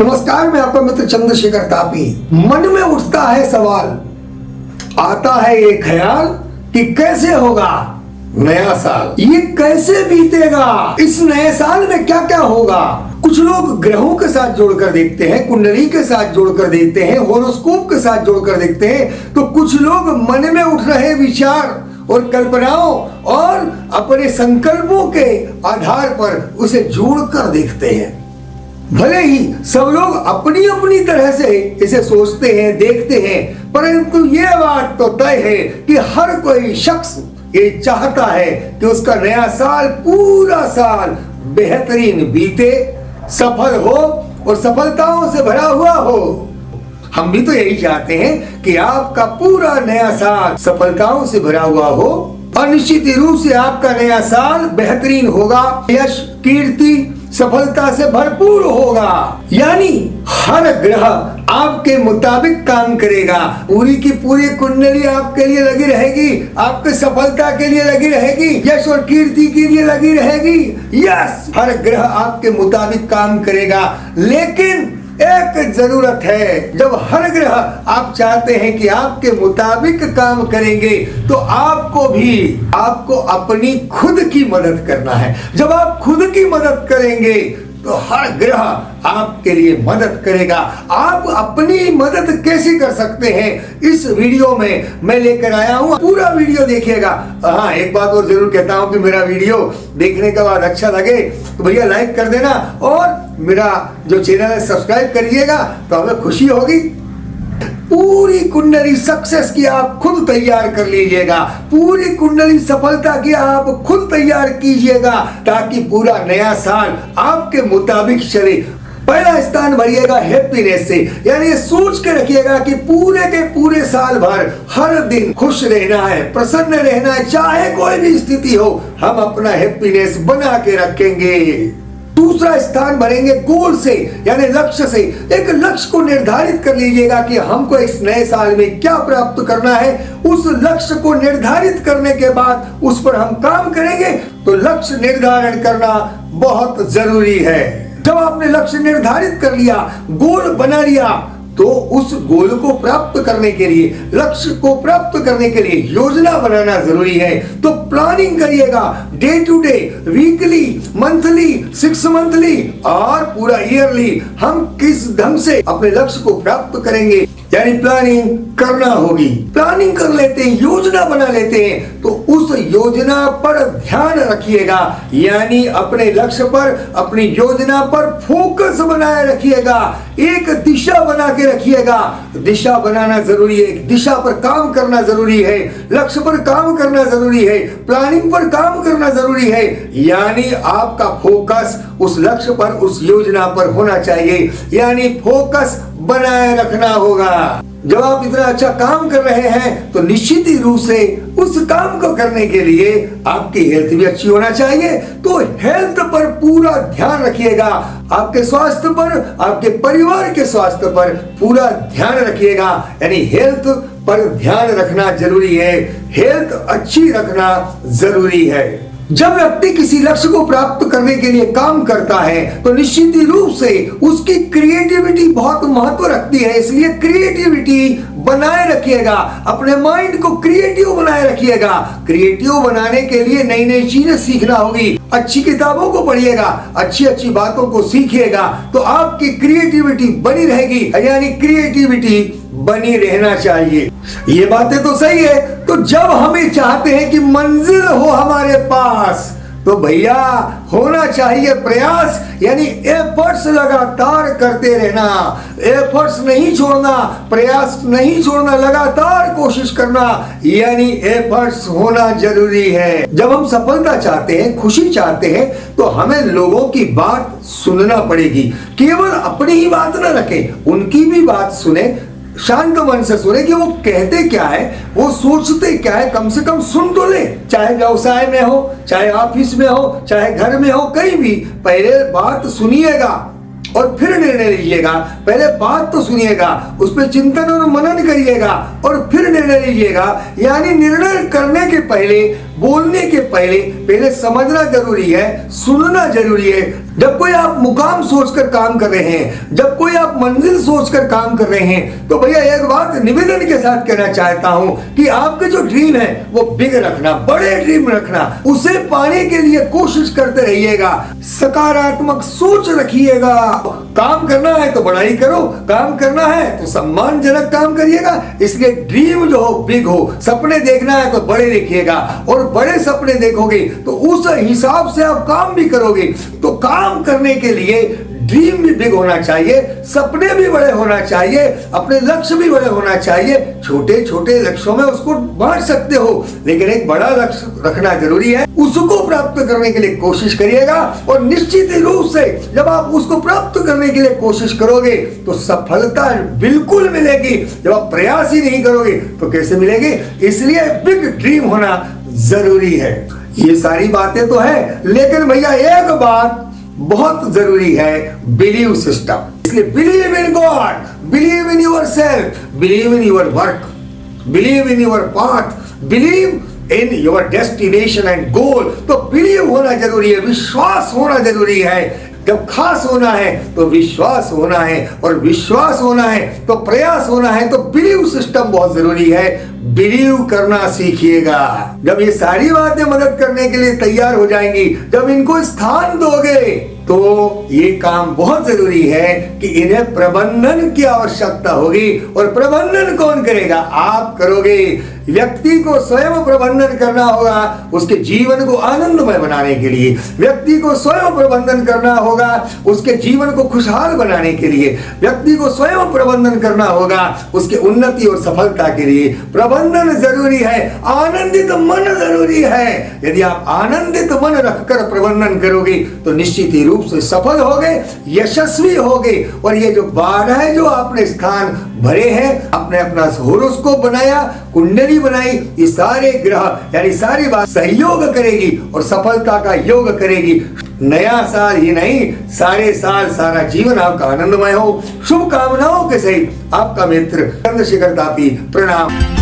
नमस्कार, मैं आपका मित्र चंद्रशेखर तापी। मन में उठता है सवाल, आता है ये ख्याल कि कैसे होगा नया साल, ये कैसे बीतेगा, इस नए साल में क्या क्या होगा। कुछ लोग ग्रहों के साथ जोड़कर देखते हैं, कुंडली के साथ जोड़कर देखते हैं, होरोस्कोप के साथ जोड़कर देखते हैं, तो कुछ लोग मन में उठ रहे विचार और कल्पनाओं और अपने संकल्पों के आधार पर उसे जोड़कर देखते हैं। भले ही सब लोग अपनी अपनी तरह से इसे सोचते हैं, देखते हैं, परंतु ये बात तो तय है कि हर कोई शख्स ये चाहता है कि उसका नया साल, पूरा साल बेहतरीन बीते, सफल हो और सफलताओं से भरा हुआ हो। हम भी तो यही चाहते हैं कि आपका पूरा नया साल सफलताओं से भरा हुआ हो और निश्चित रूप से आपका नया साल बेहतरीन होगा, यश, कीर्ति, सफलता से भरपूर होगा। यानी हर ग्रह आपके मुताबिक काम करेगा, पूरी की पूरी कुंडली आपके लिए लगी रहेगी, आपके सफलता के लिए लगी रहेगी, यश और कीर्ति के लिए लगी रहेगी। यस, हर ग्रह आपके मुताबिक काम करेगा, लेकिन एक जरूरत है। जब हर ग्रह आप चाहते हैं कि आपके मुताबिक काम करेंगे, तो आपको अपनी खुद की मदद करना है। जब आप खुद की मदद करेंगे तो हर ग्रह आपके लिए मदद करेगा। आप अपनी मदद कैसे कर सकते हैं, इस वीडियो में मैं लेकर आया हूं, पूरा वीडियो देखिएगा। हाँ, एक बात और जरूर कहता हूं कि मेरा वीडियो देखने के बाद अच्छा लगे तो भैया लाइक कर देना और मेरा जो चैनल है सब्सक्राइब करिएगा, तो हमें खुशी होगी। पूरी कुंडली सक्सेस की आप खुद तैयार कर लीजिएगा, पूरी कुंडली सफलता की आप खुद तैयार कीजिएगा, ताकि पूरा नया साल आपके मुताबिक चले। पहला स्थान भरिएगा हैप्पीनेस से, यानी ये सोच के रखिएगा कि पूरे के पूरे साल भर हर दिन खुश रहना है, प्रसन्न रहना है, चाहे कोई भी स्थिति हो, हम अपना हैप्पीनेस बना के रखेंगे। दूसरा स्थान भरेंगे गोल से, यानी लक्ष्य से। एक लक्ष्य को निर्धारित कर लीजिएगा कि हमको इस नए साल में क्या प्राप्त करना है। उस लक्ष्य को निर्धारित करने के बाद उस पर हम काम करेंगे। तो लक्ष्य निर्धारण करना बहुत जरूरी है। जब आपने लक्ष्य निर्धारित कर लिया, गोल बना लिया, तो उस गोल को प्राप्त करने के लिए, लक्ष्य को प्राप्त करने के लिए योजना बनाना जरूरी है। तो प्लानिंग करिएगा, day to day, weekly, monthly, 6 monthly और पूरा ईयरली हम किस ढंग से अपने लक्ष्य को प्राप्त करेंगे, यानी प्लानिंग करना होगी। प्लानिंग कर लेते हैं, योजना बना लेते हैं, तो उस योजना पर ध्यान रखिएगा, यानी अपने लक्ष्य पर, अपनी योजना पर फोकस बनाए रखिएगा, एक दिशा बना के रखिएगा। दिशा बनाना जरूरी है, दिशा पर काम करना जरूरी है, लक्ष्य पर काम करना जरूरी है, प्लानिंग पर काम करना जरूरी है, यानी आपका फोकस उस लक्ष्य पर, उस योजना पर होना चाहिए, यानी फोकस बनाए रखना होगा। जब आप इतना अच्छा काम कर रहे हैं तो निश्चित ही रूप से उस काम को करने के लिए आपकी हेल्थ भी अच्छी होना चाहिए। तो हेल्थ पर पूरा ध्यान रखिएगा, आपके स्वास्थ्य पर, आपके परिवार के स्वास्थ्य पर पूरा ध्यान रखिएगा, यानी हेल्थ पर ध्यान रखना जरूरी है, हेल्थ अच्छी रखना जरूरी है। जब व्यक्ति किसी लक्ष्य को प्राप्त करने के लिए काम करता है तो निश्चित रूप से उसकी क्रिएटिविटी बहुत महत्व रखती है, इसलिए क्रिएटिविटी बनाए रखिएगा, अपने माइंड को क्रिएटिव बनाए रखिएगा। क्रिएटिव बनाने के लिए नई नई चीजें सीखना होगी, अच्छी किताबों को पढ़िएगा, अच्छी अच्छी बातों को सीखिएगा, तो आपकी क्रिएटिविटी बनी रहेगी, यानी क्रिएटिविटी बनी रहना चाहिए। ये बातें तो सही है। तो जब हमें चाहते हैं कि मंजिल हो हमारे पास, तो भैया होना चाहिए प्रयास, यानी एफर्ट्स लगातार करते रहना, एफर्ट्स नहीं छोड़ना, प्रयास नहीं छोड़ना, लगातार कोशिश करना, यानी एफर्ट्स होना जरूरी है। जब हम सफलता चाहते हैं, खुशी चाहते हैं, तो हमें लोगों की बात सुनना पड़ेगी। केवल अपनी ही बात न रखें, उनकी भी बात सुने, शांत मन से सुने कि वो कहते क्या है, वो सोचते क्या है, कम से कम सुन तो ले। चाहे व्यवसाय में हो, चाहे ऑफिस में हो, चाहे घर में हो, कहीं भी पहले बात सुनिएगा और फिर निर्णय लीजिएगा। पहले बात तो सुनिएगा, उस पर चिंतन और मनन करिएगा और फिर निर्णय लीजिएगा। यानी निर्णय करने के पहले, बोलने के पहले समझना जरूरी है, सुनना जरूरी है, जब कोई आप मुकाम सोचकर काम कर रहे हैं, जब कोई आप मंजिल सोचकर काम कर रहे हैं, तो भैया एक बात निवेदन के साथ कहना चाहता हूं कि आपके जो ड्रीम है वो बिग रखना, बड़े ड्रीम रखना, उसे पाने के लिए कोशिश करते रहिएगा, सकारात्मक सोच रखिएगा। काम करना है तो बड़ा ही करो, काम करना है तो सम्मानजनक काम करिएगा। इसलिए ड्रीम जो हो बिग हो, सपने देखना है तो बड़े देखिएगा, और बड़े सपने देखोगे तो उस हिसाब से आप काम भी करोगे। तो काम करने के लिए ड्रीम भी बिग होना चाहिए, सपने भी बड़े होना चाहिए, अपने लक्ष्य भी बड़े होना चाहिए। छोटे छोटे लक्ष्यों में उसको बांट सकते हो, लेकिन एक बड़ा लक्ष्य रखना जरूरी है। उसको प्राप्त करने के लिए कोशिश करिएगा, और निश्चित रूप से जब आप उसको प्राप्त करने के लिए कोशिश करोगे तो सफलता बिल्कुल मिलेगी। जब आप प्रयास ही नहीं करोगे तो कैसे मिलेगी? इसलिए बिग ड्रीम होना जरूरी है। ये सारी बातें तो है, लेकिन भैया एक बात बहुत जरूरी है, बिलीव सिस्टम। इसलिए believe in God, believe in yourself, believe in your work, believe in your path, believe in your destination and goal. तो बिलीव होना जरूरी है, विश्वास होना जरूरी है। जब खास होना है तो विश्वास होना है, और विश्वास होना है तो प्रयास होना है। तो बिलीव सिस्टम बहुत जरूरी है, बिलीव करना सीखिएगा। जब ये सारी बातें मदद करने के लिए तैयार हो जाएंगी, जब इनको स्थान दोगे, तो ये काम बहुत जरूरी है कि इन्हें प्रबंधन की आवश्यकता होगी। और प्रबंधन कौन करेगा? आप करोगे। व्यक्ति को स्वयं प्रबंधन करना होगा, उसके जीवन को आनंदमय बनाने के लिए। व्यक्ति को स्वयं प्रबंधन करना होगा, उसके जीवन को खुशहाल बनाने के लिए। व्यक्ति को स्वयं प्रबंधन करना होगा, उसके उन्नति और सफलता के लिए। प्रबंधन जरूरी है, आनंदित मन जरूरी है। यदि आप आनंदित मन रखकर प्रबंधन करोगे तो निश्चित ही रूप से सफल होगे, यशस्वी होगे। और ये जो बाधाएं जो आपने स्थान भरे हैं, आपने अपना होरोस्कोप बनाया, कुंडली बनाई, ये सारे ग्रह यानी सारी बात सहयोग करेगी और सफलता का योग करेगी। नया साल ही नहीं, सारे साल सारा जीवन आपका आनंदमय हो। शुभकामनाओं के सहित आपका मित्र चंद्रशेखर तापी। प्रणाम।